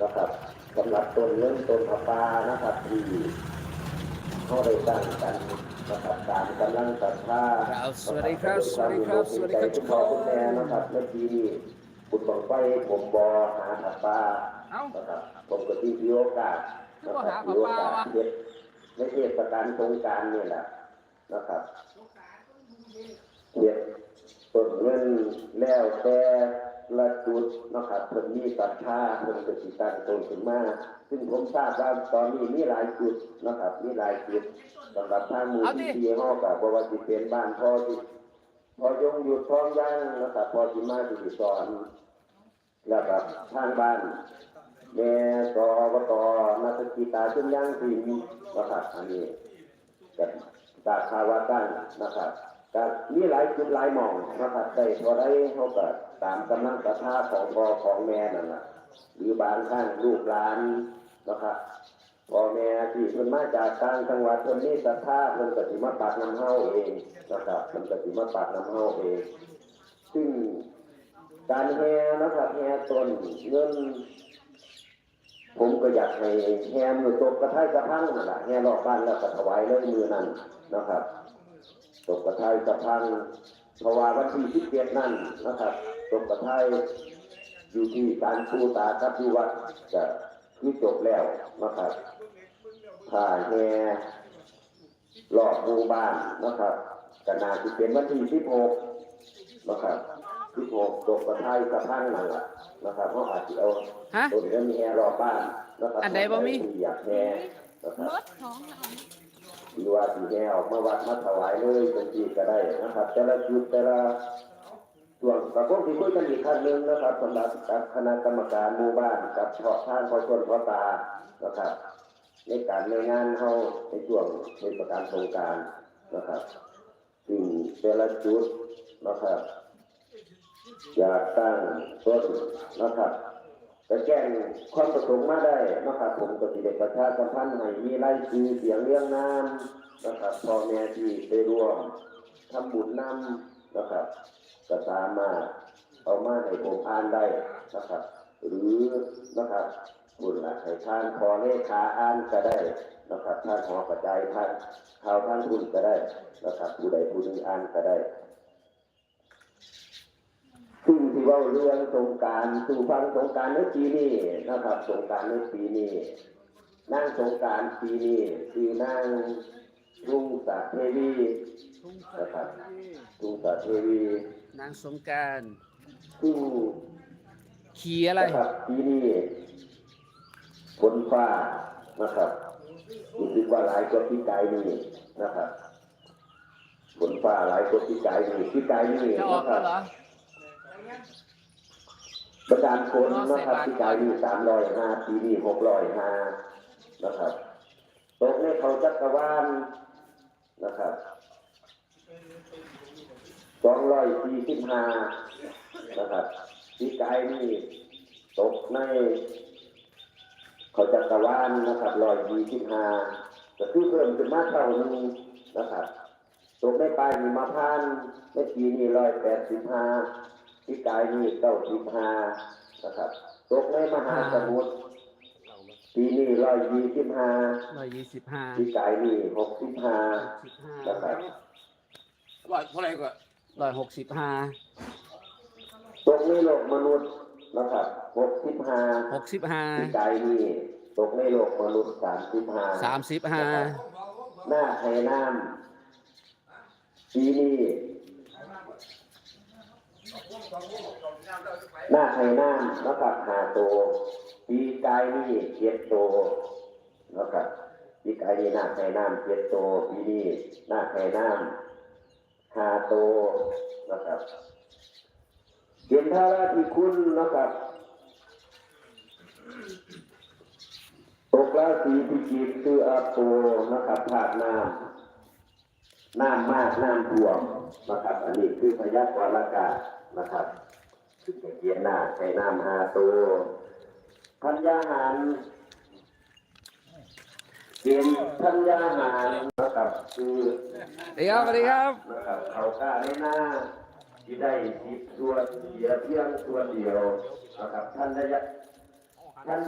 นะครับสำหรับต้นเงินต้นผาป่านะครับที่เขาได้ตั้งกันนะครับตามกำลังศรัทธาสวัสดีครับสวัสดีครับสวัสดีครับทุกคน คุณแม่นะครับเมื่อกี้นี้บุญบังไฟผมบอหาผาป่านะครับผมก็ที่มีโอกาสนะครับมีโอกาสเฮ็ดในเทศกาลสงกรานต์นี่แหละนะครับเฮ็ดต้นเงินแล้วแต่ละจุดนะครับเพิ่นมีศรัทธาเพิ่นก็สิตั้งต้นขึ้นมาซึ่งผมทราบว่าตอนนี้มีหลายจุดนะครับมีหลายจุดสำหรับทางมูลนิธิเฮาก็บ่ว่าสิเป็นบ้านพ่อที่พอยงหยุดท้องย่างนะครับพอสิมาสิสอนแล้วก็ทางบ้านแม่ตอบตนักกีตาขึ้นย่างที่นะครับอันนี้กับตาคาวาตั้งนะครับก็มีหลายจุดหลายหม่องนะครับได้พอได้เฮาก็ตามกำลังศรัทธาของพ่อของแม่นั่นล่ะหรือบางครั้งลูกหลานนะครับพ่อแม่ที่เพิ่นมาจากต่างจังหวัดเพิ่นมีศรัทธาเพิ่นก็สิมาปักน้ำเฮาเองนะครับเพิ่นก็สิมาปักน้ำเฮาเองซึ่งการแห่นะครับแห่ต้นเงินผมก็อยากให้แห่มือตกกระทายกระทั่งนั่นแหละแห่รอบบ้านแล้วก็ถวายเลยมือนั้นนะครับตกกระทายกระทั่งเพราะว่าวันที่17นั่นนะครับตกกระทายอยู่ที่การปูตากับที่วัดจะที่จบแล้วนะครับถ้าแห่รอบหมู่บ้านนะครับก็น่าจะเป็นวันที่16นะครับ16ตกกระทายกระทั่งนั่นแหละนะครับเพราะอาจจะเอาต้นเงินแห่รอบบ้านนะครับอันใดบ่มีอยากแห่นะครับหรือว่าสีแห่ออกมาวัดมาถวายเลยเป็นที่ก็ได้นะครับแต่ละจุดแต่ละส่วนกับพวกที่คุยกันอีกครั้งหนึ่งนะครับสำหรับคณะกรรมการหมู่บ้านกับเฉพาะท่านพอชนพอตานะครับในการในงานเขาในช่วงเทศกาลสงกรานต์นะครับสิ่งแต่ละจุดนะครับอยากตั้งต้นนะครับจะแจ้งความประสงค์มาได้นะครับผมก็สิได้ประชาสัมพันธ์ให้มีรายชื่อเสียงเรียงนามนะครับพ่อแม่ที่ไปร่วมทำบุญนำนะครับก็สามารถเอามาให้ผมอ่านได้นะครับหรือนะครับบุญละให้ท่านพอเลขาอ่านก็ได้นะครับท่านหอกระจายท่านข่าวท่านทุนก็ได้นะครับผู้ใดผู้หนึ่งอ่านก็ได้ซึ่งที่ว่าเรื่องสงกรานต์สู่ฟังสงกรานต์ในปีนี้นะครับสงกรานต์ในปีนี้นางสงกรานต์ปีนี้คือนางรุ่งสะเทวีนะครับรุ่งสะเทวีนางสงกรานต์ซึ่งขี่อะไรนะครับปีนี้ฝนฟ้านะครับรู้สึกว่าหลายกว่าปีกายนี่นะครับฝนฟ้าหลายกว่าปีกายนี่ปีกายนี่นะครับประการฝนนะครับปีกายนี่305ปีนี้605นะครับตกในเขาจักรวาลนะครับ245นะครับปีกายนี่ตกในเขาจักรวาลนะครับ125ก็คือเพิ่มขึ้นมาเท่านึงนะครับตกในปลายนี่มาพานในปีนี้185ปีกายนี่95นะครับตกในมหาสมุทรปีนี้125ปีกายนี่65นะครับเท่าไหร่ก็165ตกในโลกมนุษย์นะครับ65ปีกายนี่ตกในโลกมนุษย์35หน้าไทยน้ำปีนี้หน้าไทยน้ำนะครับ5ตัวปีกายนี่7ตัวนะครับปีกายนี่หน้าไทยน้ำ7ตัวปีนี้หน้าไทยน้ำ5ตัวนะครับเห็นท่าราที่คุณนะครับตกราศีพิจิกคืออาโปนะครับธาตุน้ำมากน้ำท่วมนะครับอันนี้คือพยากรณ์อากาศนะครับซึ่งจะเขียนหน้าใช้น้ำ5ตัวธัญญาหารเขียนธัญญาหารนะครับคือสวัสดีครับนะครับเขากล้าในหน้าที่ได้10ส่วนเพียงส่วนเดียวนะครับธั